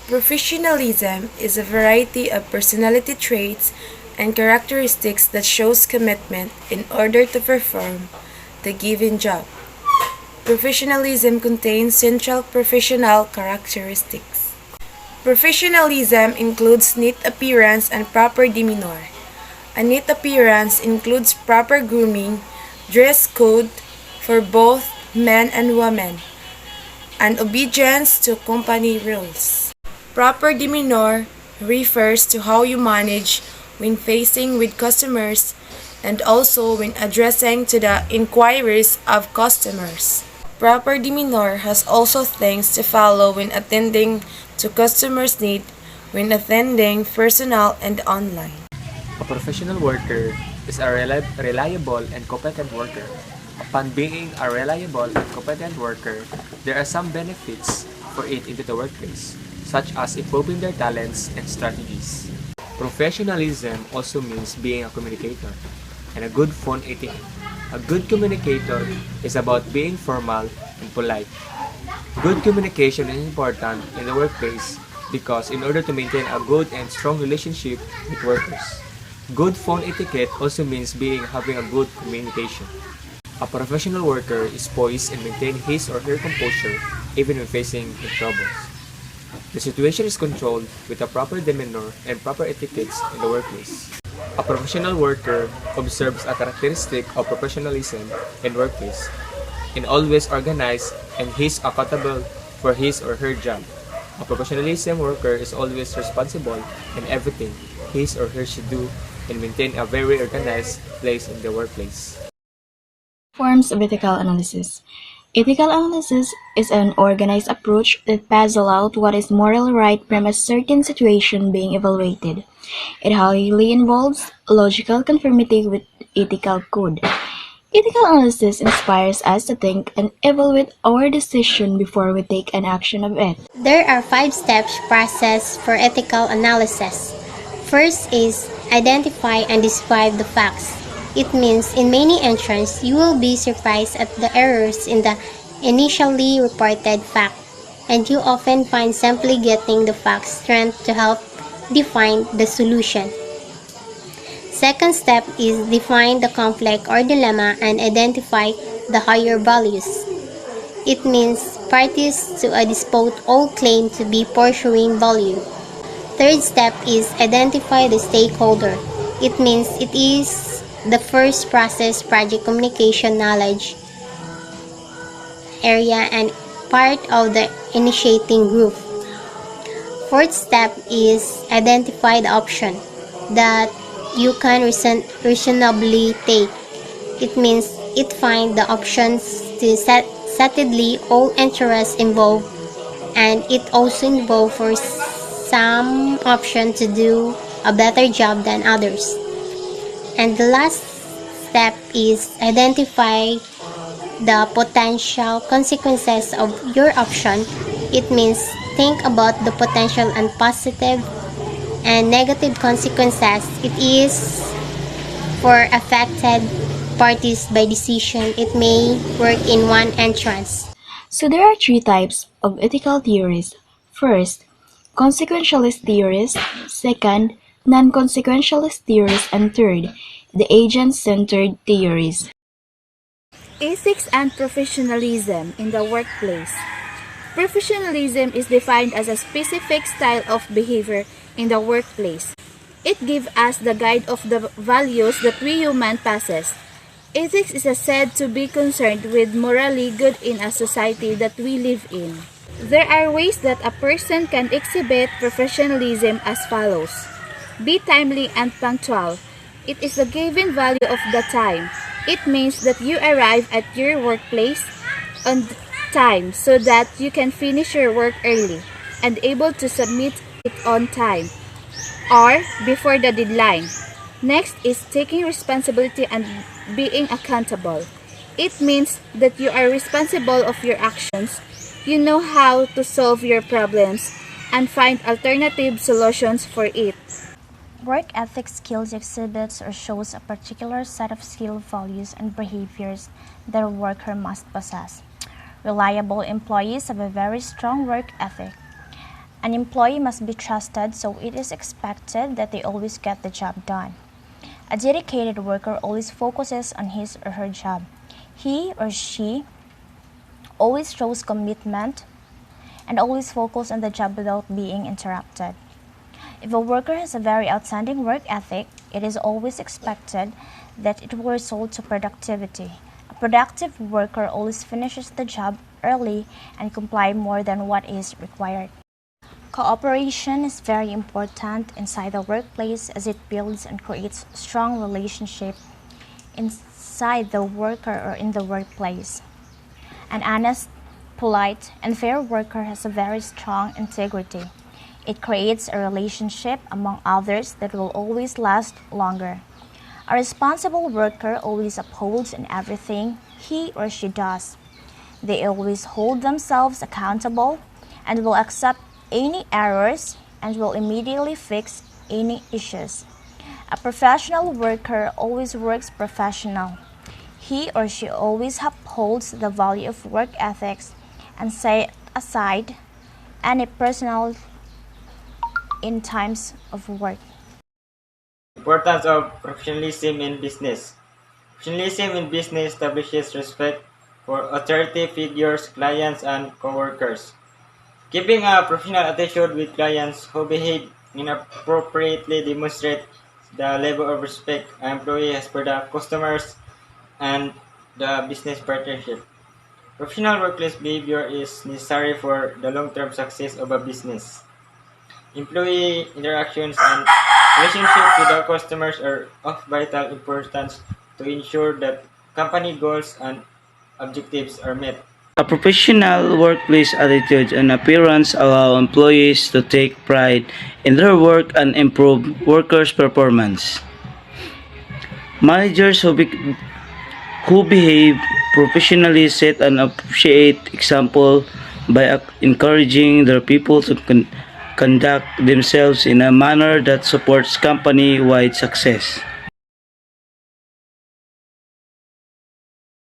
Professionalism is a variety of personality traits and characteristics that shows commitment in order to perform the given job. Professionalism contains central professional characteristics. Professionalism includes neat appearance and proper demeanor. A neat appearance includes proper grooming, dress code for both men and women, and obedience to company rules. Proper demeanor refers to how you manage when facing with customers and also when addressing to the inquiries of customers. Proper demeanor has also things to follow when attending to customers' need when attending personal and online. A professional worker is a reliable and competent worker. Upon being a reliable and competent worker, there are some benefits for it into the workplace, such as improving their talents and strategies. Professionalism also means being a communicator and a good phone etiquette. A good communicator is about being formal and polite. Good communication is important in the workplace because in order to maintain a good and strong relationship with workers. Good phone etiquette also means having a good communication. A professional worker is poised and maintain his or her composure even when facing with troubles. The situation is controlled with a proper demeanor and proper etiquettes in the workplace. A professional worker observes a characteristic of professionalism in workplace and always organized and he is accountable for his or her job. A professionalism worker is always responsible in everything his or her should do and maintain a very organized place in the workplace. Forms of ethical analysis. Ethical analysis is an organized approach that puzzles out what is morally right from a certain situation being evaluated. It highly involves logical conformity with ethical code. Ethical analysis inspires us to think and evaluate our decision before we take an action of it. There are 5 steps process for ethical analysis. First is identify and describe the facts. It means in many entrances you will be surprised at the errors in the initially reported fact, and you often find simply getting the facts strength to help define the solution. Second step is define the conflict or dilemma and identify the higher values. It means parties to a dispute all claim to be pursuing value. Third step is identify the stakeholder. It means it is the first process project communication knowledge area and part of the initiating group. Fourth step is identify the option that you can reasonably take. It means it find the options to satisfy all interests involved, and it also involve for some option to do a better job than others. And the last step is identify the potential consequences of your option. It means think about the potential and positive and negative consequences it is for affected parties by decision it may work in one entrance. So there are 3 types of ethical theories. First, consequentialist theories. Second, non-consequentialist theories. And third, the agent-centered theories. Ethics and professionalism in the workplace. Professionalism is defined as a specific style of behavior in the workplace. It gives us the guide of the values that we human possess. Ethics is said to be concerned with morally good in a society that we live in. There are ways that a person can exhibit professionalism as follows. Be timely and punctual. It is the given value of the time. It means that you arrive at your workplace on time so that you can finish your work early and able to submit it on time or before the deadline. Next is taking responsibility and being accountable. It means that you are responsible of your actions, you know how to solve your problems, and find alternative solutions for it. Work ethic skills exhibits or shows a particular set of skill values and behaviors that a worker must possess. Reliable employees have a very strong work ethic. An employee must be trusted, so it is expected that they always get the job done. A dedicated worker always focuses on his or her job. He or she always shows commitment and always focus on the job without being interrupted. If a worker has a very outstanding work ethic, it is always expected that it will result to productivity. A productive worker always finishes the job early and comply more than what is required. Cooperation is very important inside the workplace as it builds and creates strong relationship inside the worker or in the workplace. An honest, polite, and fair worker has a very strong integrity. It creates a relationship among others that will always last longer. A responsible worker always upholds in everything he or she does. They always hold themselves accountable and will accept any errors and will immediately fix any issues. A professional worker always works professional. He or she always upholds the value of work ethics and set aside any personal in times of work. Importance of professionalism in business. Professionalism in business establishes respect for authority figures, clients, and co-workers. Keeping a professional attitude with clients who behave inappropriately demonstrates the level of respect an employee has for the customers and the business partnership. Professional workplace behavior is necessary for the long-term success of a business. Employee interactions and relationships with the customers are of vital importance to ensure that company goals and objectives are met. A professional workplace attitude and appearance allow employees to take pride in their work and improve workers' performance. Managers who behave professionally set an appreciate example by encouraging their people to conduct themselves in a manner that supports company-wide success.